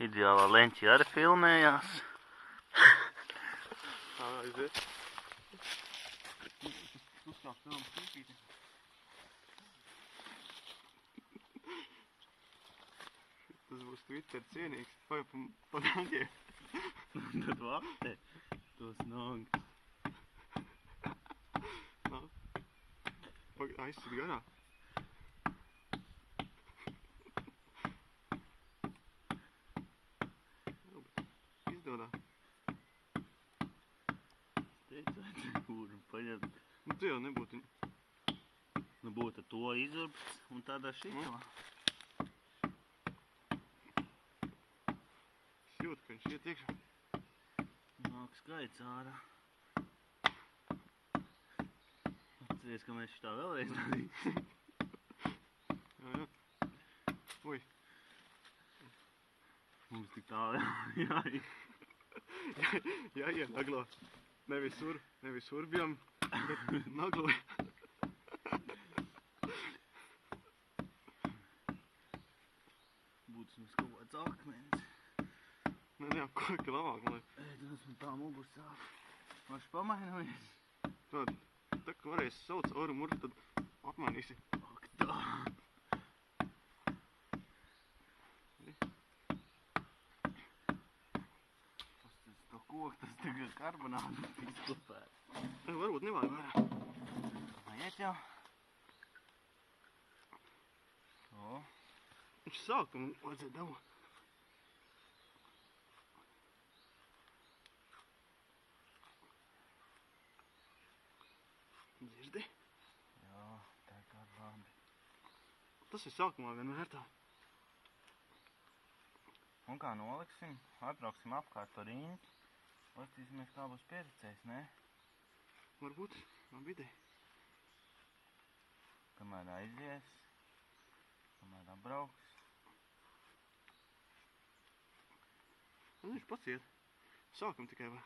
Ideālā leņķī arī filmējās. Aiziet. Uzkāp filmu sīpīti. Tas būs Twitter cienīgs. Vai pa nagiem. Tad vapte. Tos nogi. Aizsit garā. Izdodā. Teicu, kuru paņemt. Nu, tu jau nebūtu. Nu, būtu to izurbts un tādā šito. Es jūtu, ka viņš iet iekšā. Nāk skaits ārā. Atceries, ka mēs šitā vēlreiz darīsim. Jā. Ui. Mums tik tālu jāiet. Jāiet naglo. Nevis urbjam, bet naglo. Būtu mums kaut kāds akmens. Nē, koki labāk, man liek. Tas man tā mugur sāp. Varš pamainojies? Tā, ka varēs sauc oru murku, tad apmainīsi. Ak tā. To koku, tas tagad karbonādu izklapēt. Varbūt nevajag vērā. Aiet jau. O. Viņš sāk, ka man vajadzēja dabot. Dzirdi? Jā, tā kā labi. Tas ir sākumā vienmēr tā. Un kā noliksim, atbrauksim apkārt par riņķi. Lastīsimies, kā būs pieredzējis, ne? Varbūt, man bidē. Kamēr aizies, kamēr apbrauks. Un viņš pats iet. Sākam tikai vēl.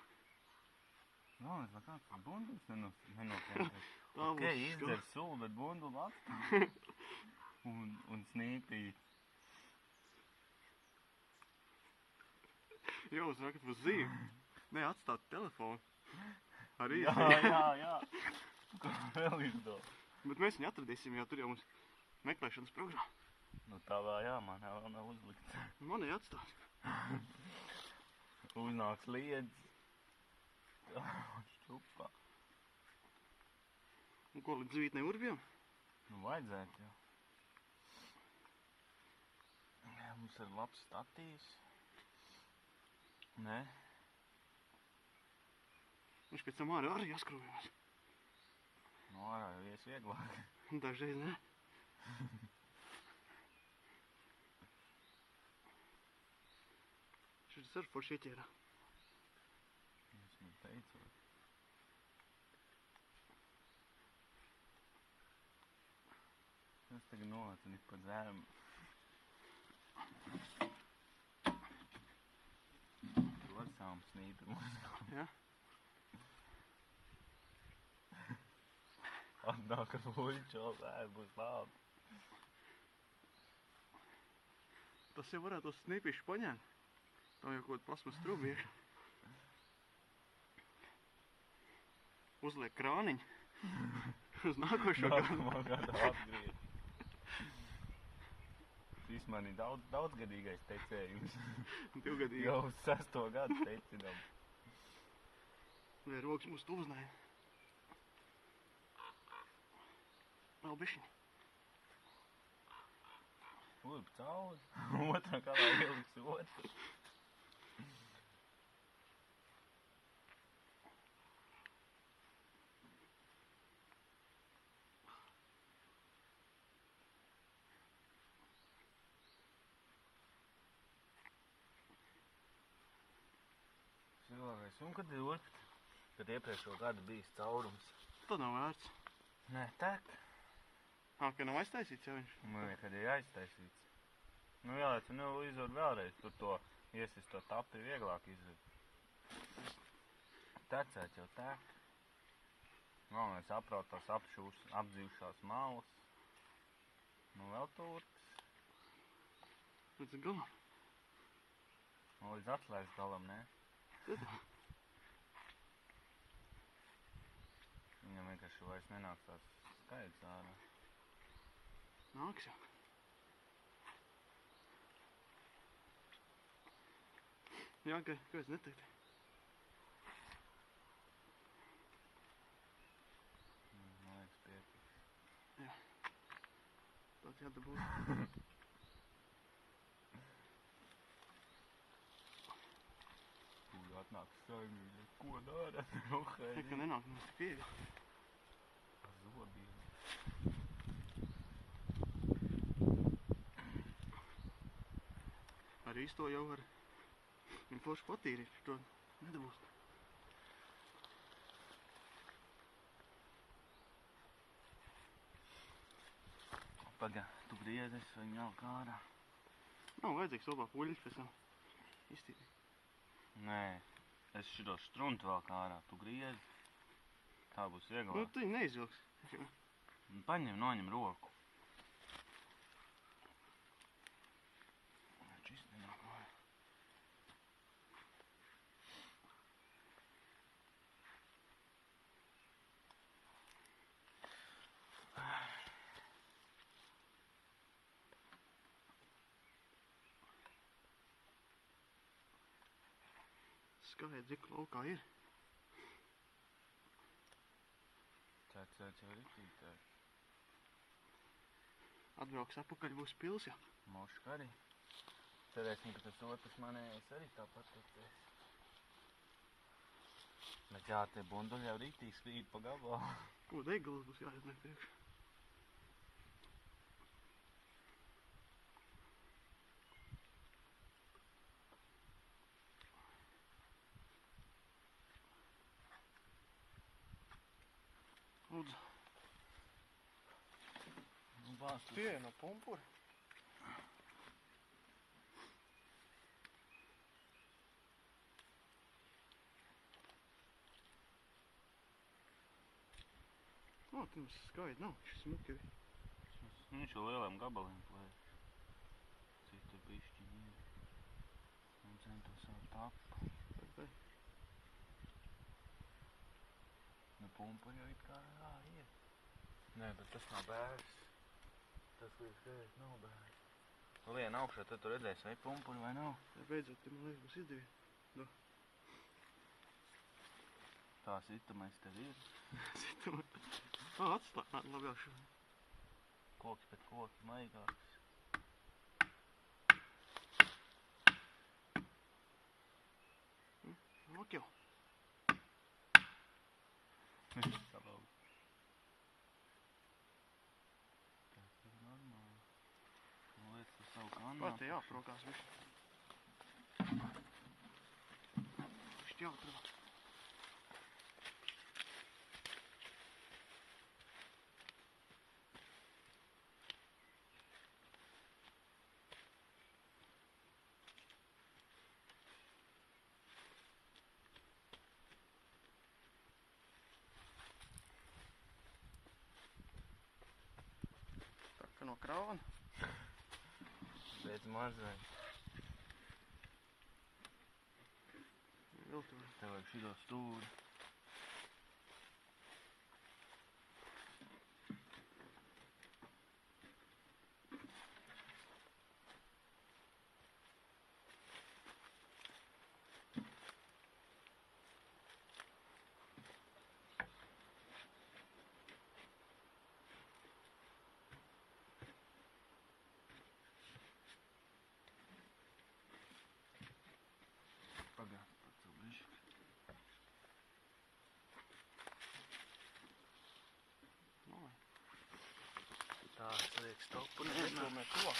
Galvenais, lai kāds bundulis nenopienties. Tā Ok, būs izdzer sulu, bet bunduli atstāt. Un snīpīt. Jā, uzrakat uz zīmi. Nē, atstāt telefonu. Arī. Jā. Ko vēl izdod? Bet mēs viņu atradīsim, jo tur jau mums meklēšanas programma. Nu tā jā, man vēl nav uzlikt. Man neatstāt. Uznāks liedz. Šķupā. Un ko, līdz zvītnei urbjam? Nu vajadzētu jau. Mums ir labs statīvs. Ne? Viņš pēc tam ārā arī jāskrūvējās. Nu ārā jau ies vieglāk. Dažreiz ne. Šis ar forši ieķērā. Es man teicu. Es tagad nolacinu pa zēmu. Tu var savam snīpi mūsu. Jā? Atnāk ar muļķo zēmu, būs labi. Tas jau varētu tos snīpīšu paņēmt. Tam jau kaut plasmas trūbi iekšā. Uzliek krāniņu. Uz nākošo gadu. Nākamā gada atgriezt. Šis man ir daudzgadīgais tecējums. Divgadīgi. Jau uz 6. gadu tecinam. Vai rokas mūs tuvuznēja. Vēl bišķiņ. Urp cauri. Otrā kādā ieliks otru. Cilvēkais. Un kad ir urpt? Kad iepriekšo gadu bijis caurums. Tad nav vērts. Nē, tek. Ka nav aiztaisīts jau viņš? Man kad ir aiztaisīts. Nu jā, tu izvar vēlreiz. Tur to iesis to tapi vieglāk izvar. Tecēt jau tek. Galvenais apraut tās apdzīvušās malas. Nu vēl turks. Līdz galam. Līdz atslēgas galam, ne? Viņam vienkārši vairs nenāk tāds skaidrs ārā. Nāks jau. Jā, kāpēc neteikt? Man liekas pietiks. Jā. Tāds jādabūt. Kur atnāk saimīgi, ko dara? Rohēļi. Ka nenāk mums tik viegli. Zobiem. Arī to jau var viņu forši patīrīt, to nedabūst. Pagā, tu griezes viņu jau kārā. Nav vajadzīgs labā puļas pēc tam iztīrīt. Nē, es šito struntu vēl kārā, tu griezi. Tā būs vieglāk. Nu, tu viņu neizvilks. Paņem, noņem roku. Šis nenāk vajag. Skaidri, cik laukā ir. Tāds jau ritītājs. Atbrauks atpakaļ, būs pils jau. Moška arī. Cerēsim, ka tas otrs manējais arī tāpat tiksies. Bet jā, tie bunduļi jau rītīgi spīd pa gabalu. Ko, degals būs jāiet priekš. Lūdzu. Nu, bāz, tu Pieeja no pumpura. O, tu mums skaidri nav, šis smuki ir. Viņš jau lieliem gabaliem plēš. Citu bišķiņi ir. Un cento savu tapu. Tai. Nu, pumpa jau it kā ir. Nē, bet tas nav bērs. Tas, ko jūs gājat, nav bērs. Lien augšā, tad tu redzēsi, vai pumpuri vai nav. Ja beidzot, te man liekas būs izdevīgi. Tā sitamais tev ir. Sitamais. Atstāt, labi jau šo. Koks pēc koks maigāks. Ok jau. Salauz. Tas ir normāli. Nu, liec par savu kanāpu. Kā te jāprokās visu. Višķi jāatrā. Tā kā no krāvana. Beidz mazai. Vēl tur. Tev vajag šito stūri. Pagā, pacelīšu. Tā, liek stopu. Nē, ko.